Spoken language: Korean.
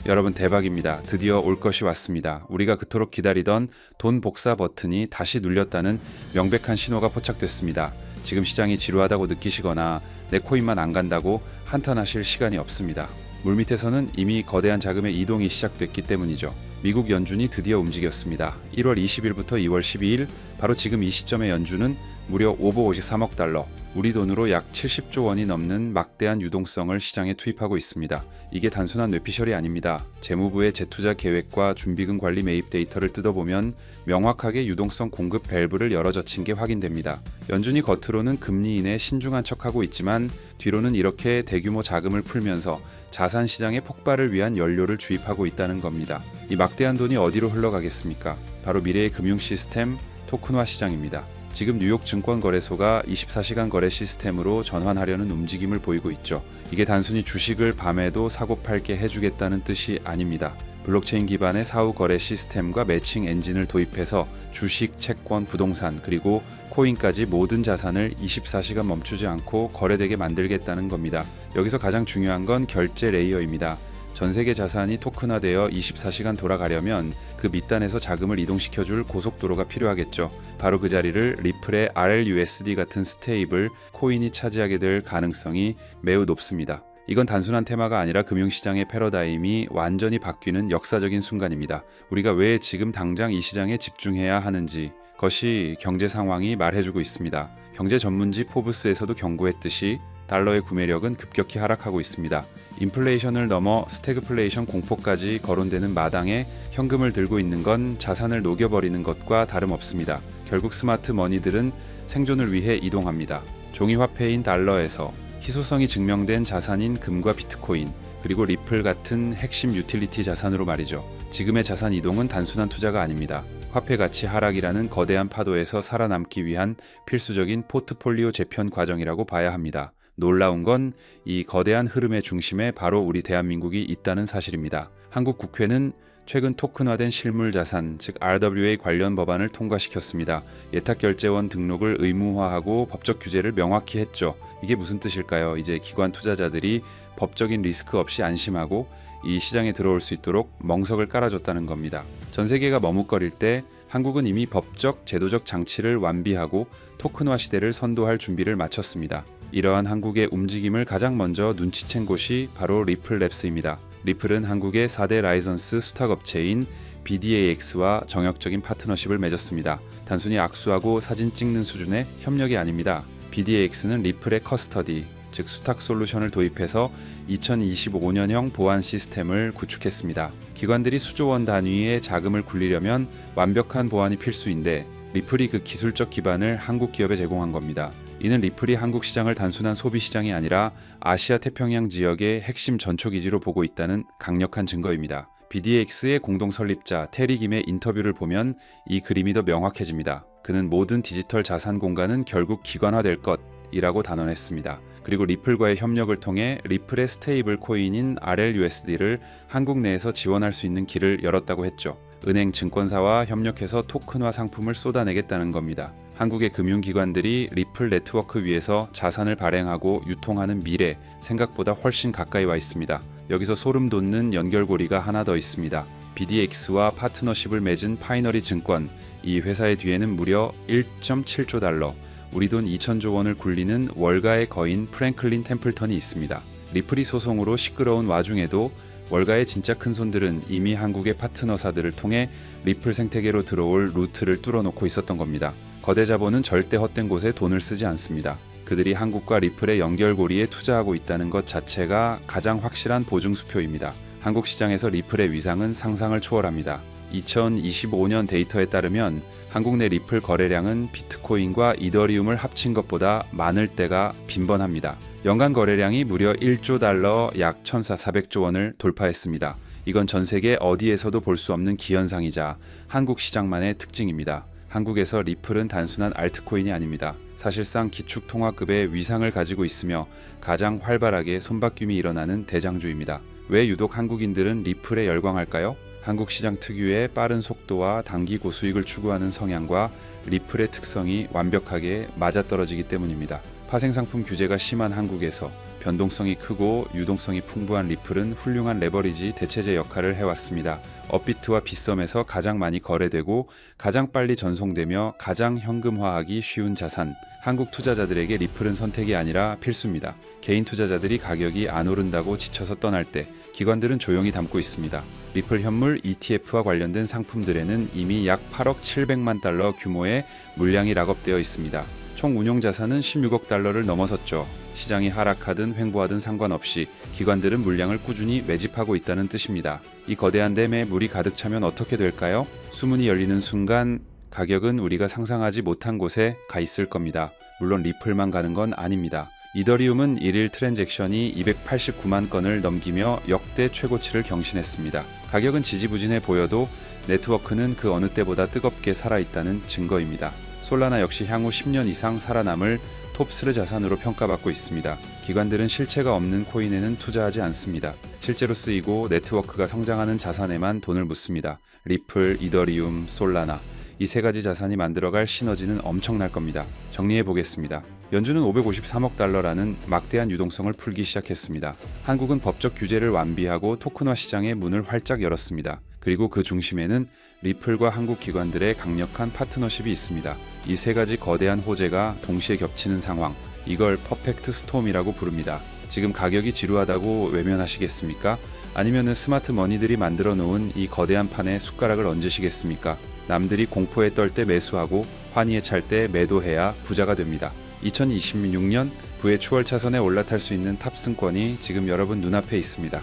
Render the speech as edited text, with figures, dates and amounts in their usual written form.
여러분 대박입니다. 드디어 올 것이 왔습니다. 우리가 그토록 기다리던 돈 복사 버튼이 다시 눌렸다는 명백한 신호가 포착됐습니다. 지금 시장이 지루하다고 느끼시거나 내 코인만 안 간다고 한탄하실 시간이 없습니다. 물밑에서는 이미 거대한 자금의 이동이 시작됐기 때문이죠. 미국 연준이 드디어 움직였습니다. 1월 20일부터 2월 12일 바로 지금 이 시점의 연준은 무려 오버 53억 달러, 우리 돈으로 약 70조 원이 넘는 막대한 유동성을 시장에 투입하고 있습니다. 이게 단순한 뇌피셜이 아닙니다. 재무부의 재투자 계획과 준비금 관리 매입 데이터를 뜯어보면 명확하게 유동성 공급 밸브를 열어젖힌 게 확인됩니다. 연준이 겉으로는 금리 인하에 신중한 척하고 있지만 뒤로는 이렇게 대규모 자금을 풀면서 자산 시장의 폭발을 위한 연료를 주입하고 있다는 겁니다. 이 막대한 돈이 어디로 흘러가겠습니까? 바로 미래의 금융 시스템 토큰화 시장입니다. 지금 뉴욕 증권거래소가 24시간 거래 시스템으로 전환하려는 움직임을 보이고 있죠. 이게 단순히 주식을 밤에도 사고 팔게 해주겠다는 뜻이 아닙니다. 블록체인 기반의 사후 거래 시스템과 매칭 엔진을 도입해서 주식, 채권, 부동산, 그리고 코인까지 모든 자산을 24시간 멈추지 않고 거래되게 만들겠다는 겁니다. 여기서 가장 중요한 건 결제 레이어입니다. 전 세계 자산이 토큰화되어 24시간 돌아가려면 그 밑단에서 자금을 이동시켜줄 고속도로가 필요하겠죠. 바로 그 자리를 리플의 RLUSD 같은 스테이블 코인이 차지하게 될 가능성이 매우 높습니다. 이건 단순한 테마가 아니라 금융시장의 패러다임이 완전히 바뀌는 역사적인 순간입니다. 우리가 왜 지금 당장 이 시장에 집중해야 하는지 그것이 경제 상황이 말해주고 있습니다. 경제 전문지 포브스에서도 경고했듯이 달러의 구매력은 급격히 하락하고 있습니다. 인플레이션을 넘어 스태그플레이션 공포까지 거론되는 마당에 현금을 들고 있는 건 자산을 녹여버리는 것과 다름없습니다. 결국 스마트 머니들은 생존을 위해 이동합니다. 종이 화폐인 달러에서 희소성이 증명된 자산인 금과 비트코인, 그리고 리플 같은 핵심 유틸리티 자산으로 말이죠. 지금의 자산 이동은 단순한 투자가 아닙니다. 화폐 가치 하락이라는 거대한 파도에서 살아남기 위한 필수적인 포트폴리오 재편 과정이라고 봐야 합니다. 놀라운 건 이 거대한 흐름의 중심에 바로 우리 대한민국이 있다는 사실입니다. 한국 국회는 최근 토큰화된 실물자산, 즉 RWA 관련 법안을 통과시켰습니다. 예탁결제원 등록을 의무화하고 법적 규제를 명확히 했죠. 이게 무슨 뜻일까요? 이제 기관 투자자들이 법적인 리스크 없이 안심하고 이 시장에 들어올 수 있도록 멍석을 깔아줬다는 겁니다. 전 세계가 머뭇거릴 때 한국은 이미 법적, 제도적 장치를 완비하고 토큰화 시대를 선도할 준비를 마쳤습니다. 이러한 한국의 움직임을 가장 먼저 눈치챈 곳이 바로 리플랩스입니다. 리플은 한국의 4대 라이선스 수탁업체인 BDAX와 정역적인 파트너십을 맺었습니다. 단순히 악수하고 사진 찍는 수준의 협력이 아닙니다. BDAX는 리플의 커스터디, 즉 수탁 솔루션을 도입해서 2025년형 보안 시스템을 구축했습니다. 기관들이 수조 원 단위의 자금을 굴리려면 완벽한 보안이 필수인데 리플이 그 기술적 기반을 한국 기업에 제공한 겁니다. 이는 리플이 한국 시장을 단순한 소비 시장이 아니라 아시아 태평양 지역의 핵심 전초기지로 보고 있다는 강력한 증거입니다. BDX의 공동 설립자 테리 김의 인터뷰를 보면 이 그림이 더 명확해집니다. 그는 모든 디지털 자산 공간은 결국 기관화될 것이라고 단언했습니다. 그리고 리플과의 협력을 통해 리플의 스테이블 코인인 RLUSD를 한국 내에서 지원할 수 있는 길을 열었다고 했죠. 은행, 증권사와 협력해서 토큰화 상품을 쏟아내겠다는 겁니다. 한국의 금융기관들이 리플 네트워크 위에서 자산을 발행하고 유통하는 미래, 생각보다 훨씬 가까이 와 있습니다. 여기서 소름 돋는 연결고리가 하나 더 있습니다. BDX와 파트너십을 맺은 파이너리 증권, 이 회사의 뒤에는 무려 1.7조 달러, 우리 돈 2천조 원을 굴리는 월가의 거인 프랭클린 템플턴이 있습니다. 리플이 소송으로 시끄러운 와중에도 월가의 진짜 큰 손들은 이미 한국의 파트너사들을 통해 리플 생태계로 들어올 루트를 뚫어놓고 있었던 겁니다. 거대 자본은 절대 헛된 곳에 돈을 쓰지 않습니다. 그들이 한국과 리플의 연결고리에 투자하고 있다는 것 자체가 가장 확실한 보증수표입니다. 한국 시장에서 리플의 위상은 상상을 초월합니다. 2025년 데이터에 따르면 한국 내 리플 거래량은 비트코인과 이더리움을 합친 것보다 많을 때가 빈번합니다. 연간 거래량이 무려 1조 달러 약 1,400조 원을 돌파했습니다. 이건 전 세계 어디에서도 볼 수 없는 기현상이자 한국 시장만의 특징입니다. 한국에서 리플은 단순한 알트코인이 아닙니다. 사실상 기축통화급의 위상을 가지고 있으며 가장 활발하게 손바뀜이 일어나는 대장주입니다. 왜 유독 한국인들은 리플에 열광할까요? 한국 시장 특유의 빠른 속도와 단기 고수익을 추구하는 성향과 리플의 특성이 완벽하게 맞아떨어지기 때문입니다. 파생상품 규제가 심한 한국에서 변동성이 크고 유동성이 풍부한 리플은 훌륭한 레버리지 대체제 역할을 해왔습니다. 업비트와 빗썸에서 가장 많이 거래되고 가장 빨리 전송되며 가장 현금화하기 쉬운 자산. 한국 투자자들에게 리플은 선택이 아니라 필수입니다. 개인 투자자들이 가격이 안 오른다고 지쳐서 떠날 때 기관들은 조용히 담고 있습니다. 리플 현물 ETF와 관련된 상품들에는 이미 약 8억 700만 달러 규모의 물량이 락업되어 있습니다. 총 운용 자산은 16억 달러를 넘어섰죠. 시장이 하락하든 횡보하든 상관없이 기관들은 물량을 꾸준히 매집하고 있다는 뜻입니다. 이 거대한 댐에 물이 가득 차면 어떻게 될까요? 수문이 열리는 순간 가격은 우리가 상상하지 못한 곳에 가 있을 겁니다. 물론 리플만 가는 건 아닙니다. 이더리움은 1일 트랜잭션이 289만 건을 넘기며 역대 최고치를 경신했습니다. 가격은 지지부진해 보여도 네트워크는 그 어느 때보다 뜨겁게 살아있다는 증거입니다. 솔라나 역시 향후 10년 이상 살아남을 톱3 자산으로 평가받고 있습니다. 기관들은 실체가 없는 코인에는 투자하지 않습니다. 실제로 쓰이고 네트워크가 성장하는 자산에만 돈을 묻습니다. 리플, 이더리움, 솔라나 이 세 가지 자산이 만들어갈 시너지는 엄청날 겁니다. 정리해 보겠습니다. 연준은 553억 달러라는 막대한 유동성을 풀기 시작했습니다. 한국은 법적 규제를 완비하고 토큰화 시장의 문을 활짝 열었습니다. 그리고 그 중심에는 리플과 한국 기관들의 강력한 파트너십이 있습니다. 이 세 가지 거대한 호재가 동시에 겹치는 상황, 이걸 퍼펙트 스톰이라고 부릅니다. 지금 가격이 지루하다고 외면하시겠습니까? 아니면 스마트 머니들이 만들어 놓은 이 거대한 판에 숟가락을 얹으시겠습니까? 남들이 공포에 떨 때 매수하고 환희에 찰 때 매도해야 부자가 됩니다. 2026년 부의 추월 차선에 올라탈 수 있는 탑승권이 지금 여러분 눈앞에 있습니다.